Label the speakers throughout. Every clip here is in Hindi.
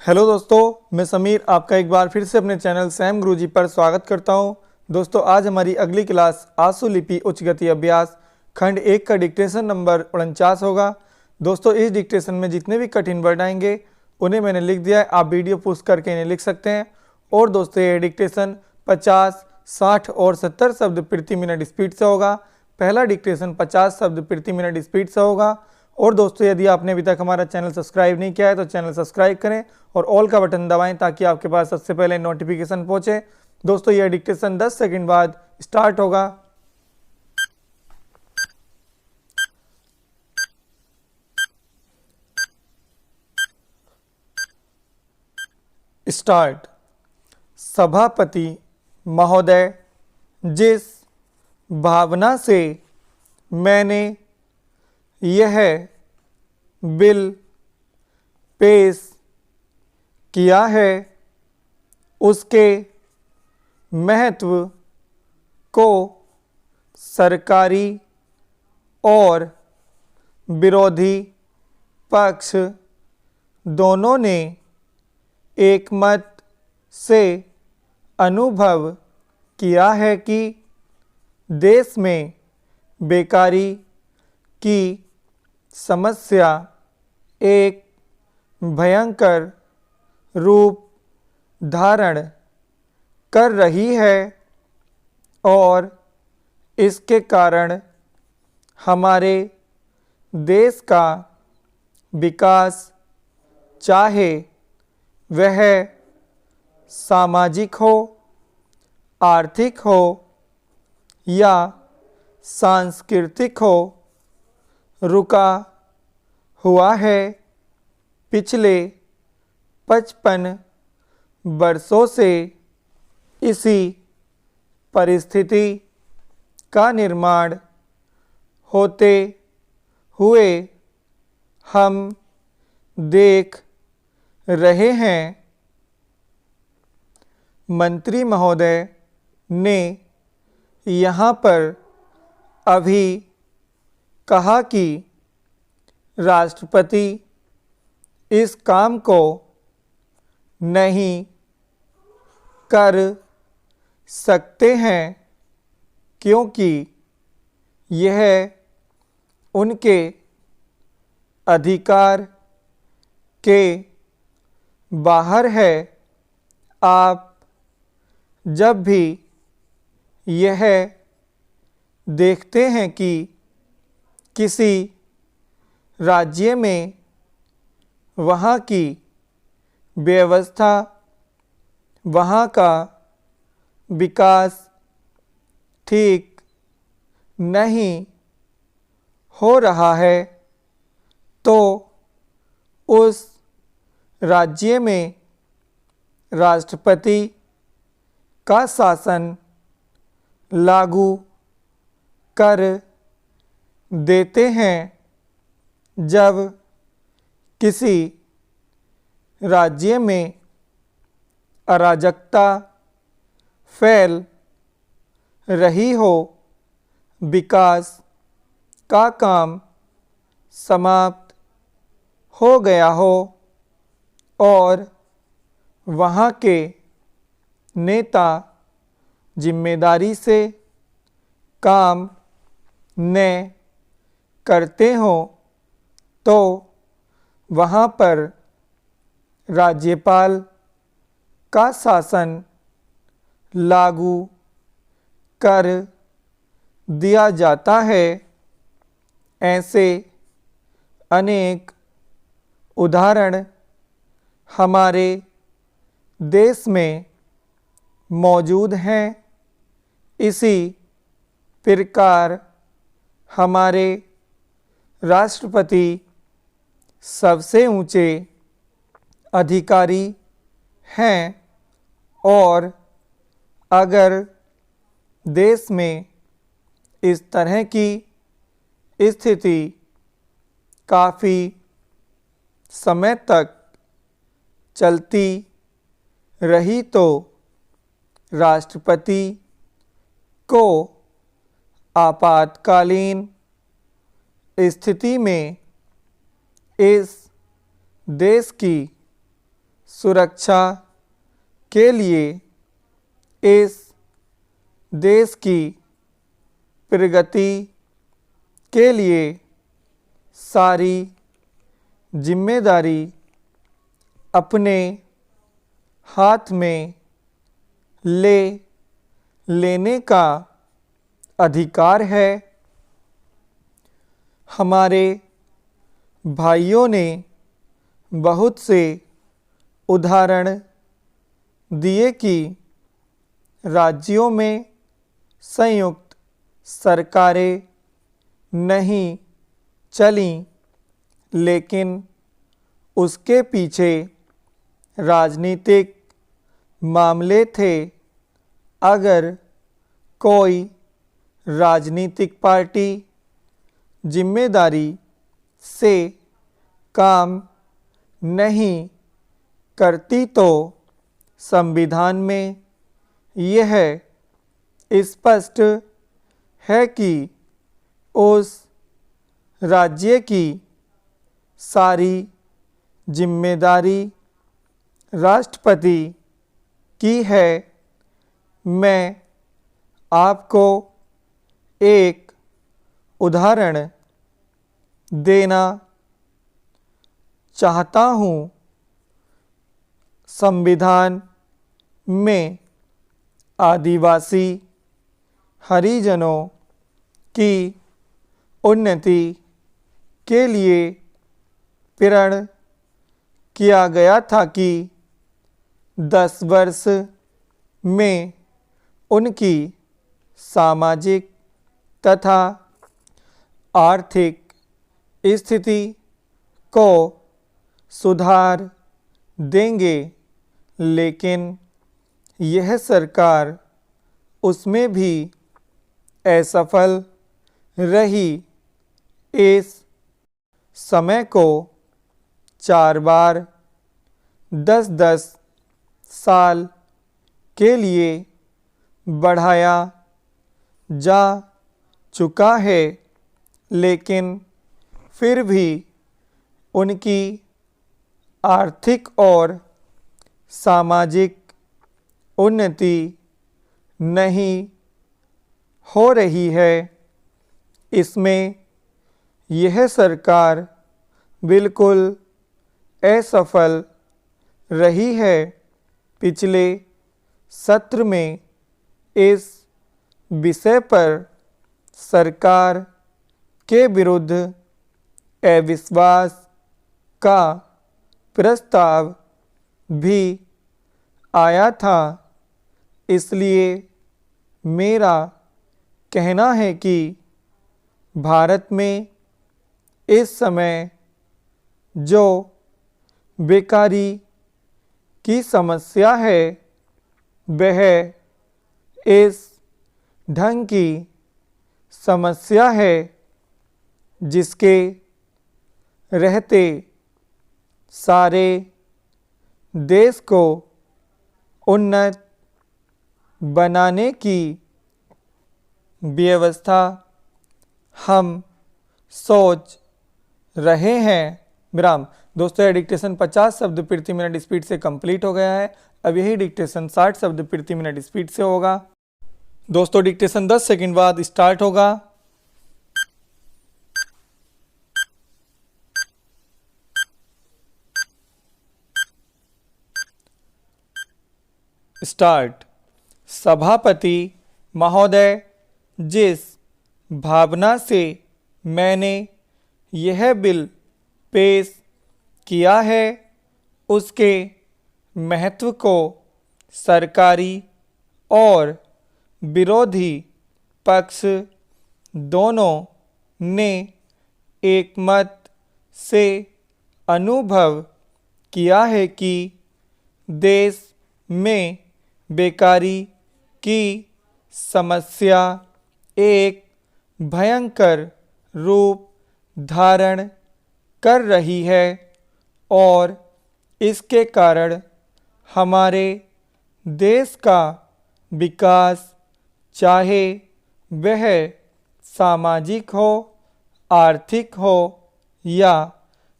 Speaker 1: हेलो दोस्तों, मैं समीर आपका एक बार फिर से अपने चैनल सैम गुरुजी पर स्वागत करता हूं। दोस्तों, आज हमारी अगली क्लास आंसू लिपि उच्च गति अभ्यास खंड 1 का डिक्टेशन नंबर 49 होगा। दोस्तों, इस डिक्टेशन में जितने भी कठिन वर्ड आएंगे उन्हें मैंने लिख दिया है, आप वीडियो पॉज करके इन्हें लिख सकते हैं। और दोस्तों, ये डिक्टेशन 50, 60 और 70 शब्द प्रति मिनट स्पीड से होगा। पहला डिक्टेशन 50 शब्द प्रति मिनट स्पीड से होगा। और दोस्तों, यदि आपने अभी तक हमारा चैनल सब्सक्राइब नहीं किया है तो चैनल सब्सक्राइब करें और ऑल का बटन दबाएं ताकि आपके पास सबसे पहले नोटिफिकेशन पहुंचे। दोस्तों, यह डिक्टेशन 10 सेकंड बाद स्टार्ट होगा। स्टार्ट। सभापति महोदय, जिस भावना से मैंने यह बिल पेश किया है उसके महत्व को सरकारी और विरोधी पक्ष दोनों ने एकमत से अनुभव किया है कि देश में बेकारी की समस्या एक भयंकर रूप धारण कर रही है और इसके कारण हमारे देश का विकास, चाहे वह सामाजिक हो, आर्थिक हो या सांस्कृतिक हो, रुका हुआ है। पिछले 55 वर्षों से इसी परिस्थिति का निर्माण होते हुए हम देख रहे हैं। मंत्री महोदय ने यहाँ पर अभी कहा कि राष्ट्रपति इस काम को नहीं कर सकते हैं क्योंकि यह उनके अधिकार के बाहर है। आप जब भी यह देखते हैं कि किसी राज्य में वहाँ की व्यवस्था, वहाँ का विकास ठीक नहीं हो रहा है तो उस राज्य में राष्ट्रपति का शासन लागू कर देते हैं। जब किसी राज्य में अराजकता फैल रही हो, विकास का काम समाप्त हो गया हो और वहाँ के नेता जिम्मेदारी से काम न करते हों तो वहाँ पर राज्यपाल का शासन लागू कर दिया जाता है। ऐसे अनेक उदाहरण हमारे देश में मौजूद हैं। इसी प्रकार हमारे राष्ट्रपति सबसे ऊंचे अधिकारी हैं और अगर देश में इस तरह की स्थिति काफ़ी समय तक चलती रही तो राष्ट्रपति को आपातकालीन स्थिति में इस देश की सुरक्षा के लिए इस देश की प्रगति के लिए सारी जिम्मेदारी अपने हाथ में लेने का अधिकार है। हमारे भाइयों ने बहुत से उदाहरण दिए कि राज्यों में संयुक्त सरकारें नहीं चलीं, लेकिन उसके पीछे राजनीतिक मामले थे। अगर कोई राजनीतिक पार्टी जिम्मेदारी से काम नहीं करती तो संविधान में यह स्पष्ट है कि उस राज्य की सारी जिम्मेदारी राष्ट्रपति की है। मैं आपको एक उदाहरण देना चाहता हूँ। संविधान में आदिवासी हरिजनों की उन्नति के लिए प्रण किया गया था कि 10 वर्ष में उनकी सामाजिक तथा आर्थिक स्थिति को सुधार देंगे, लेकिन यह सरकार उसमें भी असफल रही। इस समय को 4 बार 10-10 साल के लिए बढ़ाया जा चुका है, लेकिन फिर भी उनकी आर्थिक और सामाजिक उन्नति नहीं हो रही है। इसमें यह सरकार बिल्कुल असफल रही है। पिछले सत्र में इस विषय पर सरकार के विरुद्ध अविश्वास का प्रस्ताव भी आया था। इसलिए मेरा कहना है कि भारत में इस समय जो बेकारी की समस्या है वह इस ढंग की समस्या है जिसके रहते सारे देश को उन्नत बनाने की व्यवस्था हम सोच रहे हैं। विराम। दोस्तों, यह डिक्टेशन 50 शब्द प्रति मिनट स्पीड से कंप्लीट हो गया है। अब यही डिक्टेशन 60 शब्द प्रति मिनट स्पीड से होगा। दोस्तों, डिक्टेशन 10 सेकंड बाद स्टार्ट होगा। स्टार्ट। सभापति महोदय, जिस भावना से मैंने यह बिल पेश किया है उसके महत्व को सरकारी और विरोधी पक्ष दोनों ने एकमत से अनुभव किया है कि देश में बेकारी की समस्या एक भयंकर रूप धारण कर रही है और इसके कारण हमारे देश का विकास, चाहे वह सामाजिक हो, आर्थिक हो या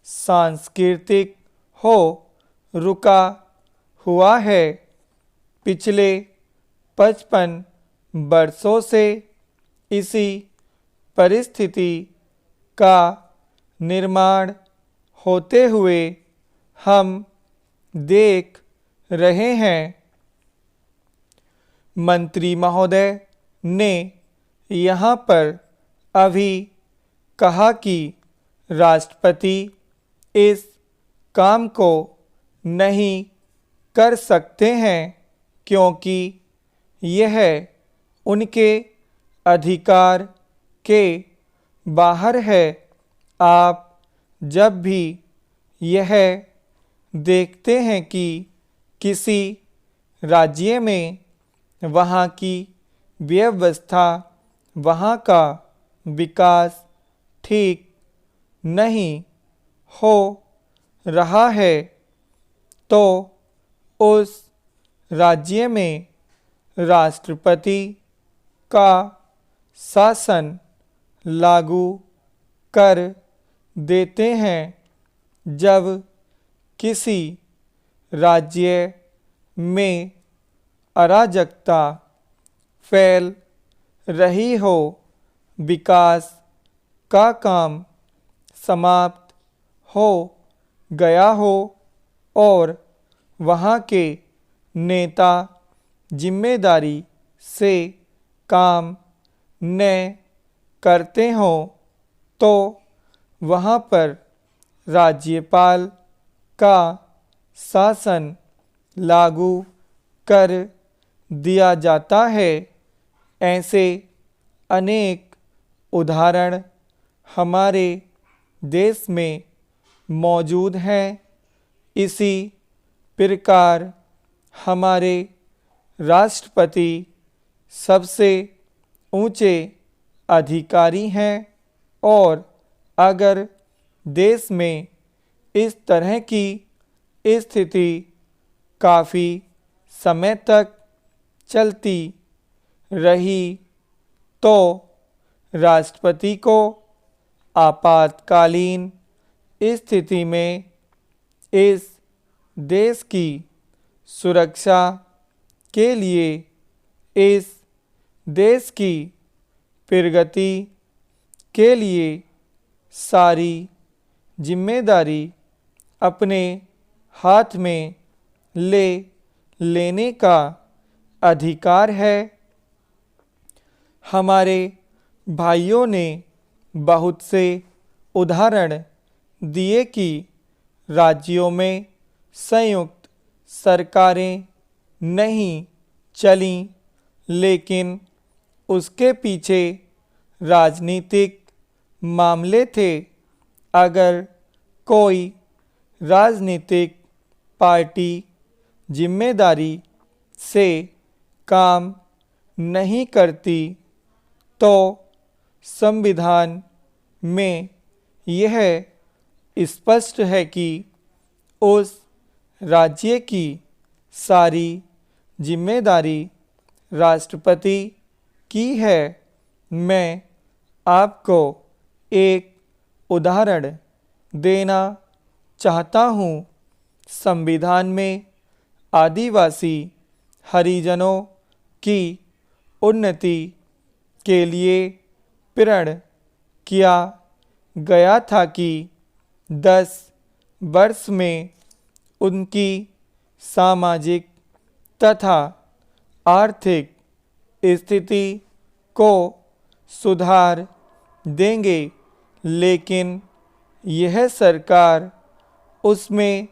Speaker 1: सांस्कृतिक हो, रुका हुआ है। पिछले 55 वर्षों से इसी परिस्थिति का निर्माण होते हुए हम देख रहे हैं। मंत्री महोदय ने यहाँ पर अभी कहा कि राष्ट्रपति इस काम को नहीं कर सकते हैं क्योंकि यह उनके अधिकार के बाहर है। आप जब भी यह देखते हैं कि किसी राज्य में वहाँ की व्यवस्था, वहाँ का विकास ठीक नहीं हो रहा है तो उस राज्य में राष्ट्रपति का शासन लागू कर देते हैं। जब किसी राज्य में अराजकता फैल रही हो, विकास का काम समाप्त हो गया हो और वहाँ के नेता जिम्मेदारी से काम न करते हों तो वहाँ पर राज्यपाल का शासन लागू कर दिया जाता है। ऐसे अनेक उदाहरण हमारे देश में मौजूद हैं। इसी प्रकार हमारे राष्ट्रपति सबसे ऊंचे अधिकारी हैं और अगर देश में इस तरह की स्थिति काफ़ी समय तक चलती रही तो राष्ट्रपति को आपातकालीन स्थिति में इस देश की सुरक्षा के लिए, इस देश की प्रगति के लिए सारी जिम्मेदारी अपने हाथ में लेने का अधिकार है। हमारे भाइयों ने बहुत से उदाहरण दिए कि राज्यों में संयुक्त सरकारें नहीं चलीं, लेकिन उसके पीछे राजनीतिक मामले थे। अगर कोई राजनीतिक पार्टी जिम्मेदारी से काम नहीं करती तो संविधान में यह स्पष्ट है कि उस राज्य की सारी जिम्मेदारी राष्ट्रपति की है। मैं आपको एक उदाहरण देना चाहता हूँ। संविधान में आदिवासी हरिजनों की उन्नति के लिए प्रण किया गया था कि 10 वर्ष में उनकी सामाजिक तथा आर्थिक स्थिति को सुधार देंगे, लेकिन यह सरकार उसमें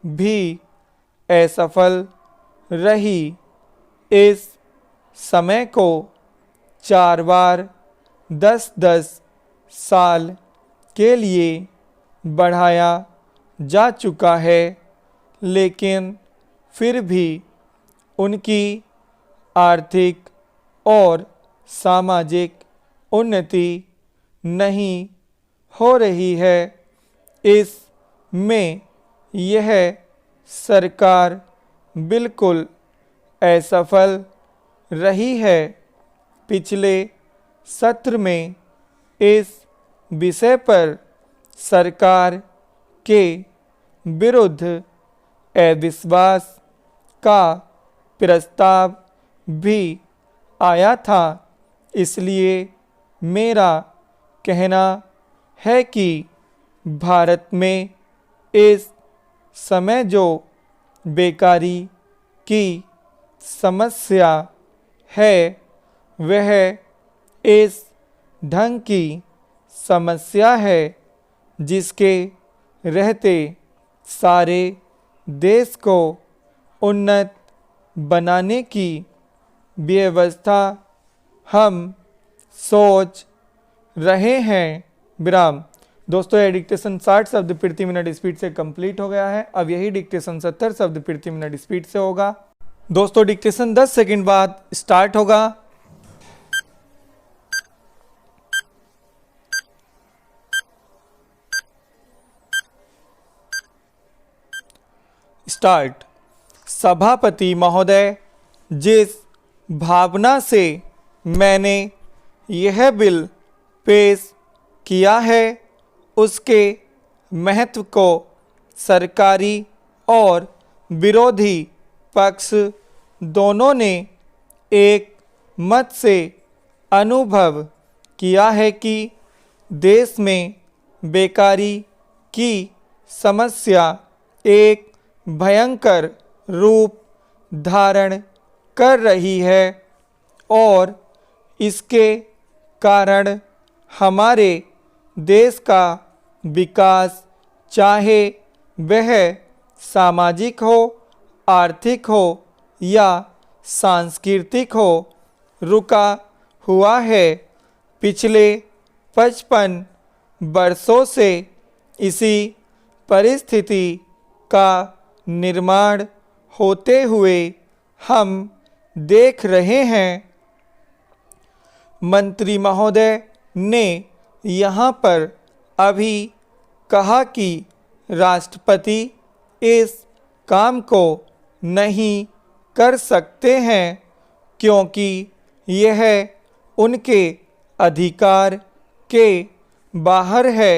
Speaker 1: भी असफल रही। इस समय को 4 बार 10-10 साल के लिए बढ़ाया जा चुका है, लेकिन फिर भी उनकी आर्थिक और सामाजिक उन्नति नहीं हो रही है। इस में यह सरकार बिल्कुल असफल रही है। पिछले सत्र में इस विषय पर सरकार के विरुद्ध अविश्वास का प्रस्ताव भी आया था। इसलिए मेरा कहना है कि भारत में इस समय जो बेकारी की समस्या है वह इस ढंग की समस्या है जिसके रहते सारे देश को उन्नत बनाने की व्यवस्था हम सोच रहे हैं। विराम। दोस्तों यह डिक्टेशन 60 शब्द प्रति मिनट स्पीड से कंप्लीट हो गया है। अब यही डिक्टेशन 70 शब्द प्रति मिनट स्पीड से होगा। दोस्तों डिक्टेशन 10 सेकंड बाद स्टार्ट होगा। स्टार्ट। सभापति महोदय, जिस भावना से मैंने यह बिल पेश किया है उसके महत्व को सरकारी और विरोधी पक्ष दोनों ने एक मत से अनुभव किया है कि देश में बेकारी की समस्या एक भयंकर रूप धारण कर रही है और इसके कारण हमारे देश का विकास, चाहे वह सामाजिक हो, आर्थिक हो या सांस्कृतिक हो, रुका हुआ है। पिछले 55 वर्षों से इसी परिस्थिति का निर्माण होते हुए हम देख रहे हैं। मंत्री महोदय ने यहाँ पर अभी कहा कि राष्ट्रपति इस काम को नहीं कर सकते हैं क्योंकि यह उनके अधिकार के बाहर है।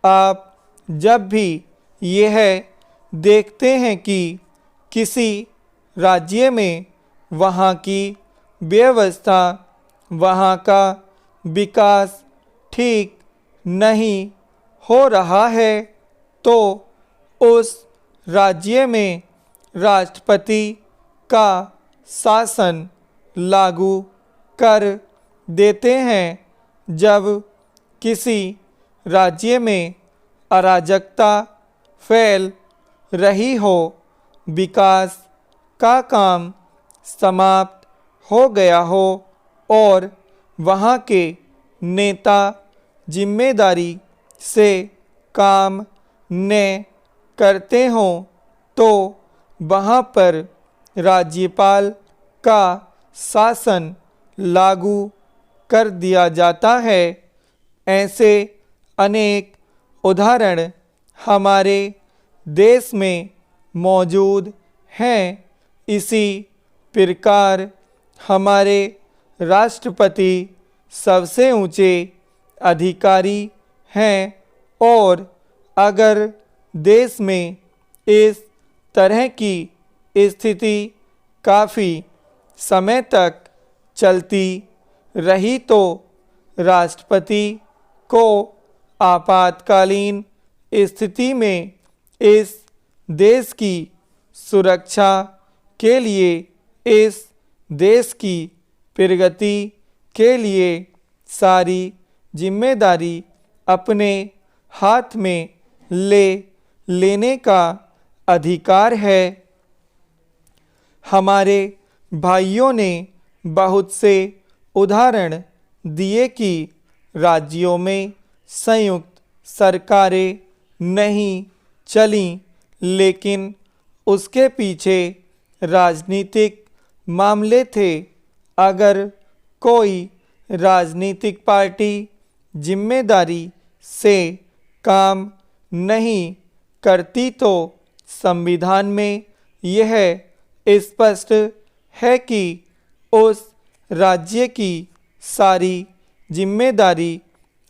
Speaker 1: आप जब भी यह देखते हैं कि किसी राज्य में वहाँ की व्यवस्था, वहाँ का विकास ठीक नहीं हो रहा है तो उस राज्य में राष्ट्रपति का शासन लागू कर देते हैं। जब किसी राज्य में अराजकता फैल रही हो, विकास का काम समाप्त हो गया हो और वहाँ के नेता जिम्मेदारी से काम न करते हों तो वहाँ पर राज्यपाल का शासन लागू कर दिया जाता है। ऐसे अनेक उदाहरण हमारे देश में मौजूद हैं। इसी प्रकार हमारे राष्ट्रपति सबसे ऊंचे अधिकारी हैं और अगर देश में इस तरह की स्थिति काफ़ी समय तक चलती रही तो राष्ट्रपति को आपातकालीन स्थिति में इस देश की सुरक्षा के लिए, इस देश की प्रगति के लिए सारी जिम्मेदारी अपने हाथ में लेने का अधिकार है। हमारे भाइयों ने बहुत से उदाहरण दिए कि राज्यों में संयुक्त सरकारें नहीं चलीं, लेकिन उसके पीछे राजनीतिक मामले थे। अगर कोई राजनीतिक पार्टी जिम्मेदारी से काम नहीं करती तो संविधान में यह स्पष्ट है कि उस राज्य की सारी जिम्मेदारी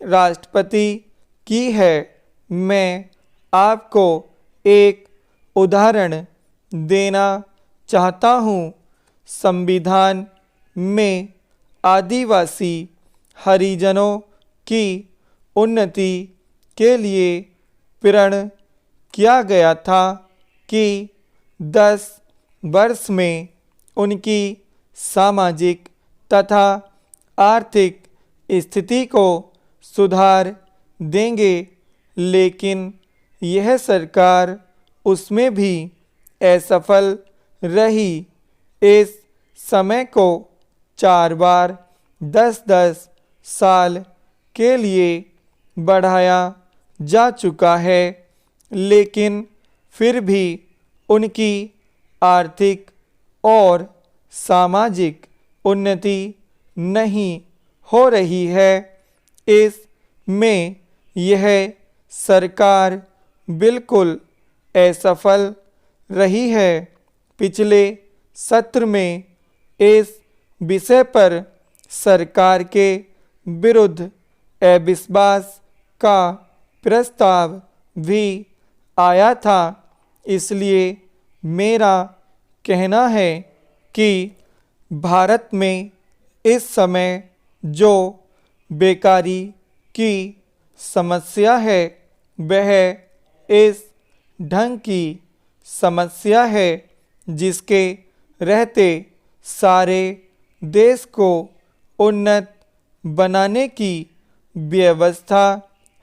Speaker 1: राष्ट्रपति की है। मैं आपको एक उदाहरण देना चाहता हूँ। संविधान में आदिवासी हरिजनों की उन्नति के लिए प्रण किया गया था कि 10 वर्ष में उनकी सामाजिक तथा आर्थिक स्थिति को सुधार देंगे, लेकिन यह सरकार उसमें भी असफल रही। इस समय को 4 बार 10-10 साल के लिए बढ़ाया जा चुका है, लेकिन फिर भी उनकी आर्थिक और सामाजिक उन्नति नहीं हो रही है। इस में यह सरकार बिल्कुल असफल रही है। पिछले सत्र में इस विषय पर सरकार के विरुद्ध अविश्वास का प्रस्ताव भी आया था। इसलिए मेरा कहना है कि भारत में इस समय जो बेकारी की समस्या है वह इस ढंग की समस्या है जिसके रहते सारे देश को उन्नत बनाने की व्यवस्था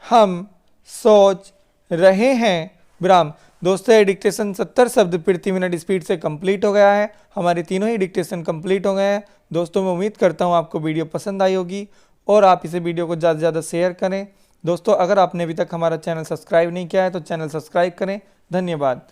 Speaker 1: हम सोच रहे हैं। विराम। दोस्तों, ये डिक्टेशन 70 शब्द प्रति मिनट स्पीड से कंप्लीट हो गया है। हमारे तीनों ही डिक्टेशन कंप्लीट हो गए हैं। दोस्तों, मैं उम्मीद करता हूँ आपको वीडियो पसंद आई होगी और आप इसे वीडियो को ज़्यादा से ज़्यादा शेयर करें। दोस्तों, अगर आपने अभी तक हमारा चैनल सब्सक्राइब नहीं किया है तो चैनल सब्सक्राइब करें। धन्यवाद।